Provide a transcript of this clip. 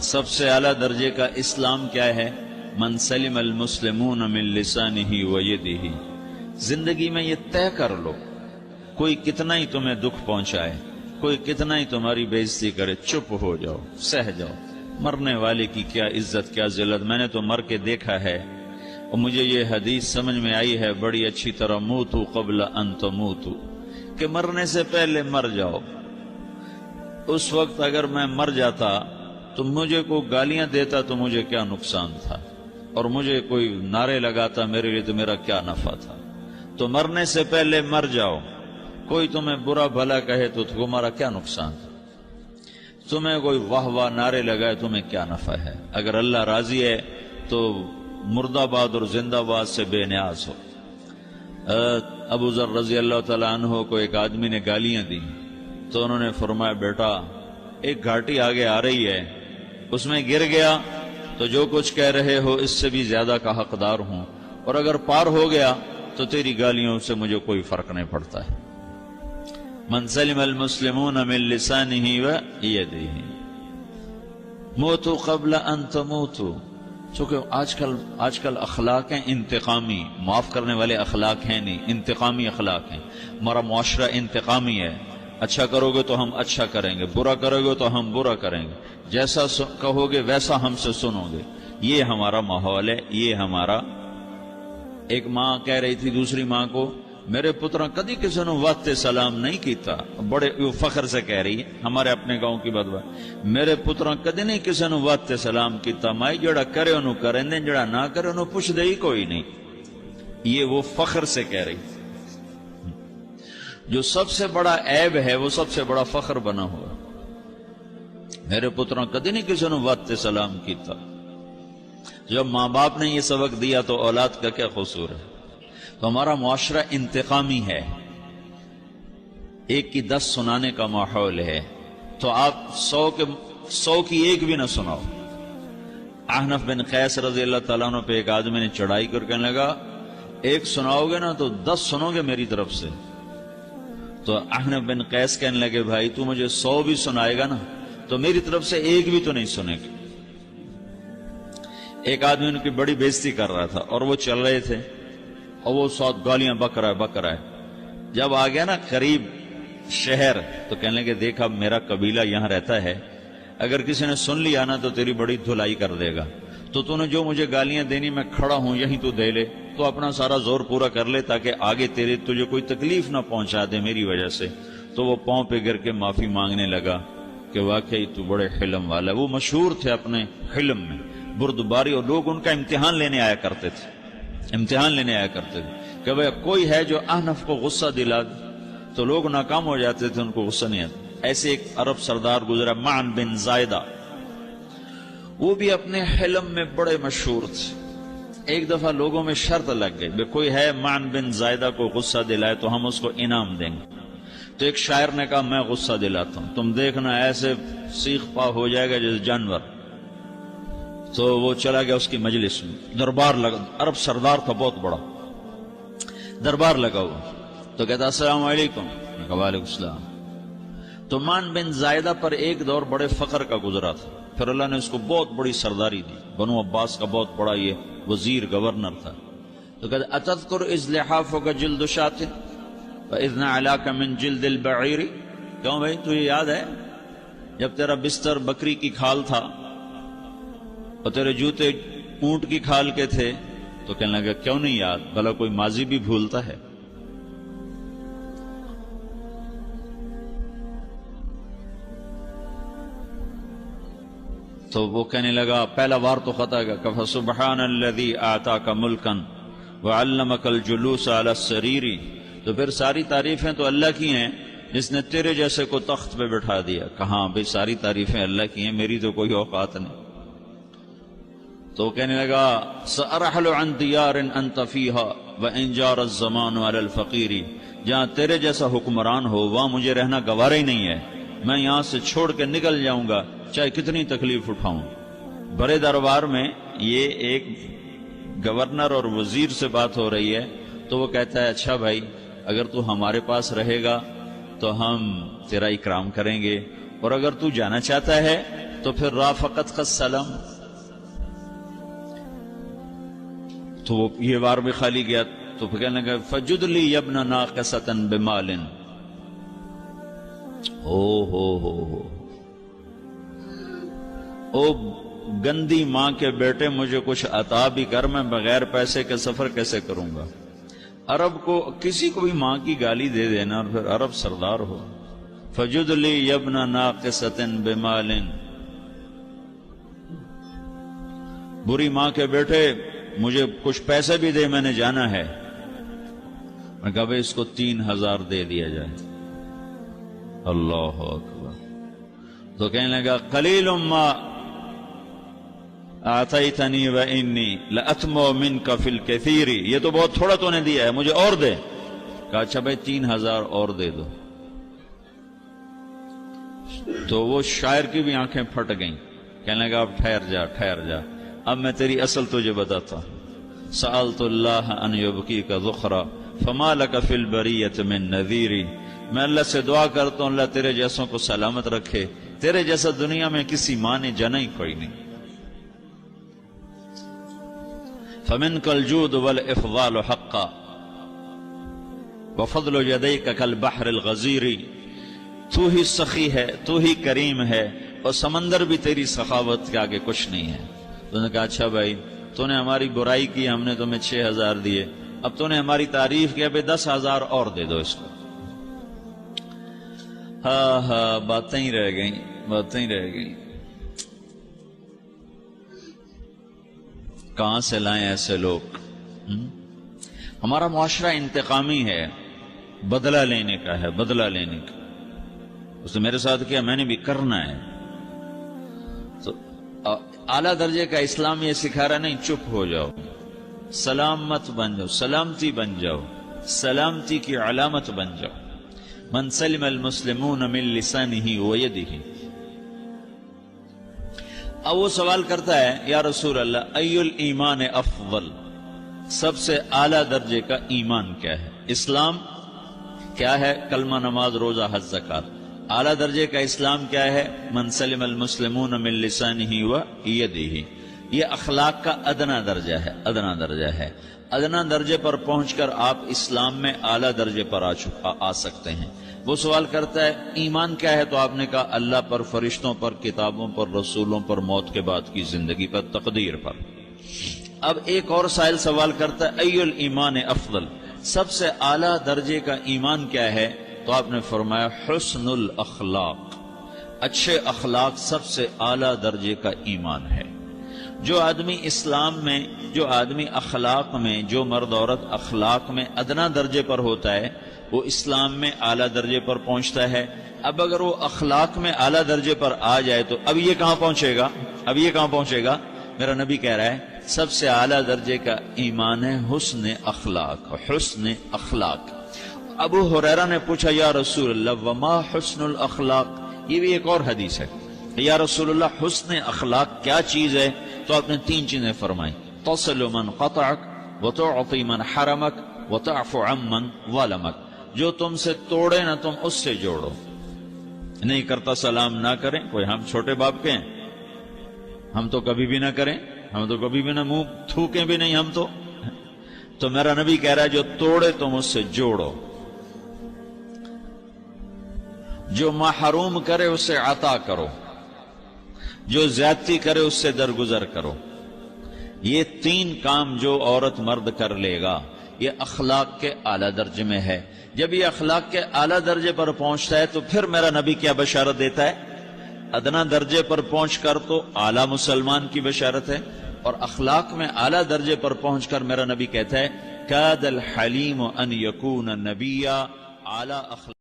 سب سے اعلیٰ درجے کا اسلام کیا ہے؟ من سلم المسلمون من لسانہ و یدہ. زندگی میں یہ طے کر لو، کوئی کتنا ہی تمہیں دکھ پہنچائے، کوئی کتنا ہی تمہاری بےعزتی کرے، چپ ہو جاؤ، سہ جاؤ. مرنے والے کی کیا عزت کیا ذلت، میں نے تو مر کے دیکھا ہے اور مجھے یہ حدیث سمجھ میں آئی ہے بڑی اچھی طرح، موتو قبل ان تموتو، کہ مرنے سے پہلے مر جاؤ. اس وقت اگر میں مر جاتا تو مجھے کوئی گالیاں دیتا تو مجھے کیا نقصان تھا، اور مجھے کوئی نعرے لگاتا میرے لیے تو میرا کیا نفع تھا. تو مرنے سے پہلے مر جاؤ. کوئی تمہیں برا بھلا کہے تو تمہارا کیا نقصان تھا، تمہیں کوئی واہ واہ نعرے لگائے تمہیں کیا نفع ہے. اگر اللہ راضی ہے تو مرد آباد اور زندہ باد سے بے نیاز ہو. ابو ذر رضی اللہ تعالیٰ عنہ کو ایک آدمی نے گالیاں دی تو انہوں نے فرمایا بیٹا ایک گھاٹی آگے آ رہی ہے، اس میں گر گیا تو جو کچھ کہہ رہے ہو اس سے بھی زیادہ کا حقدار ہوں، اور اگر پار ہو گیا تو تیری گالیوں سے مجھے کوئی فرق نہیں پڑتا ہے. من سلم المسلمون من لسانہ و یدہ موتوا قبل ان تموتوا. چونکہ آج کل اخلاق ہیں انتقامی، معاف کرنے والے اخلاق ہیں نہیں، انتقامی اخلاق ہیں. ہمارا معاشرہ انتقامی ہے، اچھا کرو گے تو ہم اچھا کریں گے، برا کرو گے تو ہم برا کریں گے، جیسا کہو گے ویسا ہم سے سنو گے. یہ ہمارا ماحول ہے، یہ ہمارا. ایک ماں کہہ رہی تھی دوسری ماں کو، میرے پترا کدی کسی نے وقت سلام نہیں کیتا. بڑے فخر سے کہہ رہی ہے، ہمارے اپنے گاؤں کی بات، میرے پترا کدی نہیں کسی نے وقت سلام کیتا، مائی جڑا کرے انہوں کریں دیں، جڑا نہ کرے انہوں پوچھ دے ہی کوئی نہیں. یہ وہ فخر سے کہہ رہی. جو سب سے بڑا عیب ہے وہ سب سے بڑا فخر بنا ہوا. میرے پترا کدی نہیں کسی نے وقت سلام کیتا. جب ماں باپ نے یہ سبق دیا تو اولاد کا کیا قصور ہے. تو ہمارا معاشرہ انتقامی ہے، ایک کی 10 سنانے کا ماحول ہے، تو آپ 100 کی ایک بھی نہ سناؤ. احنف بن قیس رضی اللہ تعالیٰ عنہ پہ ایک آدمی نے چڑھائی کر کہنے لگا ایک سناؤ گے نا تو 10 سنو گے میری طرف سے. تو احنف بن قیس کہنے لگے بھائی تو مجھے 100 بھی سنائے گا نا تو میری طرف سے ایک بھی تو نہیں سنے گا. ایک آدمی ان کی بڑی بےزتی کر رہا تھا اور وہ چل رہے تھے اور وہ ساتھ گالیاں بک رہا ہے. جب آ گیا نا قریب شہر تو کہنے لگے دیکھا میرا قبیلہ یہاں رہتا ہے، اگر کسی نے سن لیا نا تو تیری بڑی دھلائی کر دے گا، تو نے جو مجھے گالیاں دینی میں کھڑا ہوں یہیں تو دے لے، تو اپنا سارا زور پورا کر لے تاکہ آگے تجھے کوئی تکلیف نہ پہنچا دے میری وجہ سے. تو وہ پاؤں پہ گر کے معافی مانگنے لگا کہ واقعی تو بڑے حلم والا. وہ مشہور تھے اپنے حلم میں، بردباری، اور لوگ ان کا امتحان لینے آیا کرتے تھے کہ بھئی کوئی ہے جو احنف کو غصہ دلا دے، تو لوگ ناکام ہو جاتے تھے، ان کو غصہ نہیں آتا. ایسے ایک عرب سردار گزرا معن بن زائدہ، وہ بھی اپنے حلم میں بڑے مشہور تھے. ایک دفعہ لوگوں میں شرط لگ گئی کوئی ہے معن بن زائدہ کو غصہ دلائے تو ہم اس کو انعام دیں گے. تو ایک شاعر نے کہا میں غصہ دلاتا ہوں، تم دیکھنا ایسے سیخ پا ہو جائے گا جیسے جانور. تو وہ چلا گیا اس کی مجلس میں، دربار لگا، عرب سردار تھا بہت بڑا، دربار لگا ہوا. تو کہتا السلام علیکم. میں کہا وعلیکم السلام. تو معن بن زائدہ پر ایک دور بڑے فخر کا گزرا تھا، پھر اللہ نے اس کو بہت بڑی سرداری دی، بنو عباس کا بہت بڑا یہ وزیر گورنر تھا. تو کہتا اتذکر اذ لحافک جلد شاۃ فاذ نعلاک من جلد البعیر. کیوں بھائی تجھے یاد ہے جب تیرا بستر بکری کی کھال تھا اور تیرے جوتے اونٹ کی کھال کے تھے؟ تو کہنے لگا کیوں نہیں یاد، بھلا کوئی ماضی بھی بھولتا ہے. تو وہ کہنے لگا پہلا بار تو خطا گیا کہ فسبحان الذی آتاک ملکا وعلمک الجلوس علی السریر. تو پھر ساری تعریفیں تو اللہ کی ہیں جس نے تیرے جیسے کو تخت پہ بٹھا دیا. کہاں بھئی ساری تعریفیں اللہ کی ہیں، میری تو کوئی اوقات نہیں. تو کہنے لگا سأرحل عن دیار انت فیہا وان جار الزمان علی الفقیر. جہاں تیرے جیسا حکمران ہو وہاں مجھے رہنا گوارا ہی نہیں ہے، میں یہاں سے چھوڑ کے نکل جاؤں گا چاہے کتنی تکلیف اٹھاؤں. بڑے دربار میں یہ ایک گورنر اور وزیر سے بات ہو رہی ہے تو وہ کہتا ہے اچھا بھائی اگر تو ہمارے پاس رہے گا تو ہم تیرا اکرام کریں گے، اور اگر تو جانا چاہتا ہے تو پھر رافقت کا سلام، تو وہ یہ وار بھی خالی گیا، تو پھر کہنے لگا فجد لی یبن ناقصۃ بمال، او گندی ماں کے بیٹے مجھے کچھ عطا بھی کر، میں بغیر پیسے کے سفر کیسے کروں گا؟ عرب کو کسی کو بھی ماں کی گالی دے دینا اور پھر عرب سردار ہو۔ فجد لی یبن ناقصۃ بمال، بری ماں کے بیٹے مجھے کچھ پیسے بھی دے، میں نے جانا ہے۔ میں کہا بھائی اس کو 3000 دے دیا جائے۔ اللہ اکبر۔ تو کہنے لگا قلیل ما اعطیتنی وانی لاتمو منک فی الکثیر، یہ تو بہت تھوڑا تو نے دیا ہے، مجھے اور دے۔ کہا اچھا بھائی 3000 اور دے دو۔ تو وہ شاعر کی بھی آنکھیں پھٹ گئیں، کہنے لگا اب ٹھہر جا ٹھہر جا، اب میں تیری اصل تجھے بتاتا۔ سألت اللہ ان یبقیک ذخرا فما لک فی البریۃ من نذیر، میں اللہ سے دعا کرتا ہوں اللہ تیرے جیسوں کو سلامت رکھے، تیرے جیسا دنیا میں کسی ماں نے جنا ہی کوئی نہیں۔ فمنک الجود والافضال حقا وفضل یدیک کالبحر الغزیر، تو ہی سخی ہے، تو ہی کریم ہے، اور سمندر بھی تیری سخاوت کے آگے کچھ نہیں ہے۔ تو نے کہا اچھا بھائی تو نے ہماری برائی کی، ہم نے تمہیں 6000 دیے، اب تو نے ہماری تعریف کیا، بھائی 10,000 اور دے دو اس کو۔ ہاں ہاں باتیں ہی رہ گئیں، باتیں ہی رہ گئیں۔ کہاں سے لائیں ایسے لوگ؟ ہمارا معاشرہ انتقامی ہے، بدلہ لینے کا ہے، بدلہ لینے کا۔ اس نے میرے ساتھ کیا، میں نے بھی کرنا ہے۔ تو اعلیٰ درجے کا اسلام یہ سکھا رہا نہیں چپ ہو جاؤ، سلامت بن جاؤ، سلامتی بن جاؤ، سلامتی کی علامت بن جاؤ۔ من سلم المسلمون من لسانہ ویدہ۔ اب وہ سوال کرتا ہے یا رسول اللہ ای الایمان افضل، سب سے اعلیٰ درجے کا ایمان کیا ہے؟ اسلام کیا ہے؟ کلمہ، نماز، روزہ، حج، زکوٰۃ۔ اعلیٰ درجے کا اسلام کیا ہے؟ من سلم المسلمون من لسانہ ویدہ۔ یہ اخلاق کا ادنا درجہ ہے، ادنا درجہ ہے۔ ادنا درجے پر پہنچ کر آپ اسلام میں اعلیٰ درجے پر آ سکتے ہیں۔ وہ سوال کرتا ہے ایمان کیا ہے؟ تو آپ نے کہا اللہ پر، فرشتوں پر، کتابوں پر، رسولوں پر، موت کے بعد کی زندگی پر، تقدیر پر۔ اب ایک اور سائل سوال کرتا ہے ای الایمان افضل، سب سے اعلیٰ درجے کا ایمان کیا ہے؟ تو آپ نے فرمایا حسن الاخلاق، اچھے اخلاق سب سے اعلیٰ درجے کا ایمان ہے۔ جو آدمی اسلام میں، جو آدمی اخلاق میں، جو مرد عورت اخلاق میں ادنا درجے پر ہوتا ہے، وہ اسلام میں اعلیٰ درجے پر پہنچتا ہے۔ اب اگر وہ اخلاق میں اعلیٰ درجے پر آ جائے تو اب یہ کہاں پہنچے گا؟ اب یہ کہاں پہنچے گا؟ میرا نبی کہہ رہا ہے سب سے اعلیٰ درجے کا ایمان ہے حسن اخلاق، حسن اخلاق۔ ابو ہریرہ نے پوچھا یا رسول اللہ وما حسن الاخلاق، یہ بھی ایک اور حدیث ہے، یا رسول اللہ حسن اخلاق کیا چیز ہے؟ تو آپ نے 3 چیزیں فرمائیں، تصل من قطعک وتعطی من حرمک وتعفو عمن ظلمک، جو تم سے توڑے نہ تم اس سے جوڑو، نہیں کرتا سلام نہ کریں۔ کوئی ہم چھوٹے باپ کے ہیں؟ ہم تو کبھی بھی نہ کریں، ہم تو کبھی بھی نہ منہ تھوکیں بھی نہیں ہم تو میرا نبی کہہ رہا ہے جو توڑے تم اس سے جوڑو، جو محروم کرے اس سے عطا کرو، جو زیادتی کرے اس سے درگزر کرو۔ یہ 3 کام جو عورت مرد کر لے گا یہ اخلاق کے اعلیٰ درجے میں ہے۔ جب یہ اخلاق کے اعلیٰ درجے پر پہنچتا ہے تو پھر میرا نبی کیا بشارت دیتا ہے؟ ادنا درجے پر پہنچ کر تو اعلیٰ مسلمان کی بشارت ہے، اور اخلاق میں اعلیٰ درجے پر پہنچ کر میرا نبی کہتا ہے کاد الحلیم ان یکون نبیا، اعلیٰ اخلاق